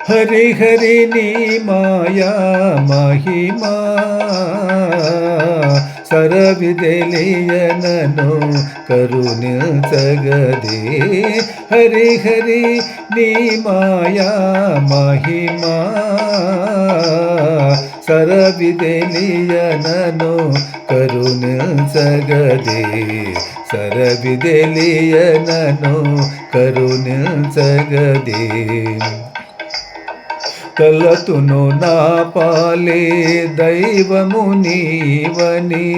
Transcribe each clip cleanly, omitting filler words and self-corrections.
హరి హరి నీ మాయా మహిమా సరవిదెలియనను కరుణించగదే. హరి హరి నీ మాయా మహిమా సరవిదెలియనను కరుణించగదే. సరవిదెలియనను కరుణించగదే. తలతును నా పాలే దైవము నీవని,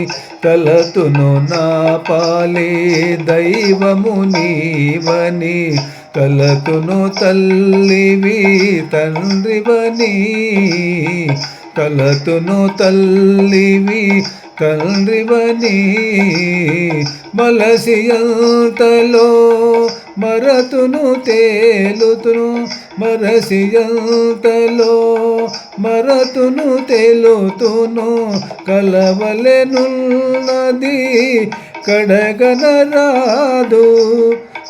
తలతును నా పాలే దైవము నీవని, తలతును తల్లివి తండ్రివని, తలతును తల్లివి తండ్రివని, మలసియంతలో మరతును తేలుతును, మరసియంతలో మరతును తేలుతును, కలవలెనున్నది కడగనరాదు,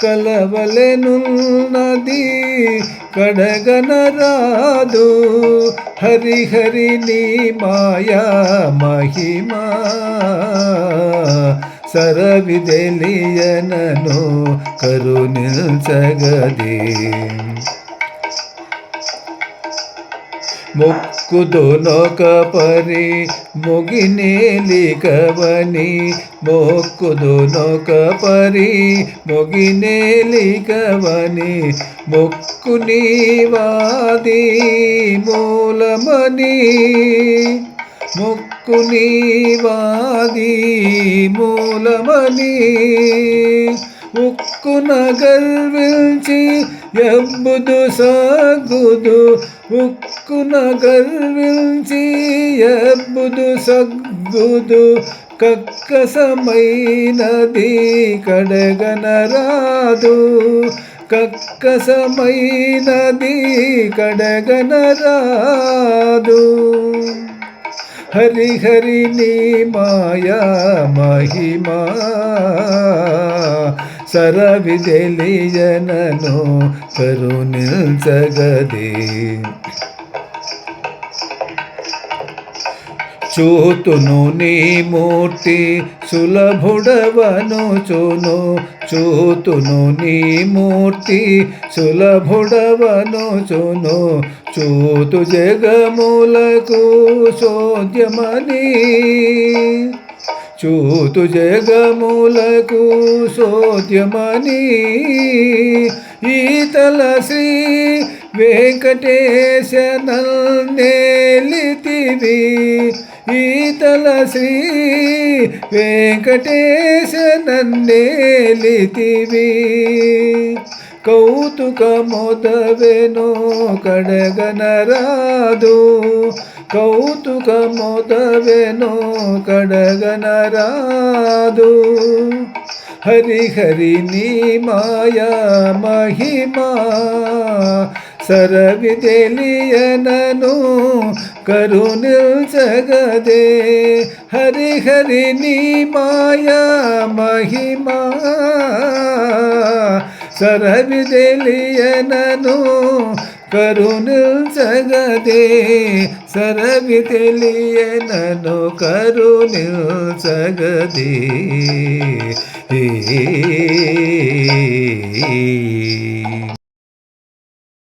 కలవలెనున్నది కడగనరాదు. హరి హరి నీ మాయా మహిమా సరవిదెలియనను కరుణించగదే. మొక్కుదునొక పరి మొగినేలికవని, మొక్కుదునొక పరి మొగినేలికవని, మొక్కు నీవాది మూలమని, మొక్కు నీవాది మూలమని, ఉక్కున గర్వించి ఎబ్బుదు సగ్గుదు, ఉక్కున గర్వించి ఎబ్బుదు సగ్గుదు, కక్కసమైనది కడగనరాదు, కక్కసమైనది కడగనరాదు. హరి హరి నీ మాయా మహిమా సరవిదెలియనను కరుణించగదే. చూతును నీ మూర్తి సులభుడవనుచును, చూతును నీ మూర్తి సులభుడవనుచును, చూతు జగములకు సోద్యమని, చూతు జగములకు సోద్యమని, ఈతల శ్రీ వెంకటేశ నన్నేలితివి, ఈతల శ్రీ వెంకటేశ నన్నేలితివి, కౌతుకమొదవెనో కడగనరాదు, కౌతుకమొదవెనో కడగనరాదు. హరి హరి నీ మాయా మహిమా సరవిదెలియనను కరుణించగదే. హరి హరి నీ మాయా మహిమా సరవిదెలియనను కరుణించగదే, సరవిదెలియనను కరుణించగదే.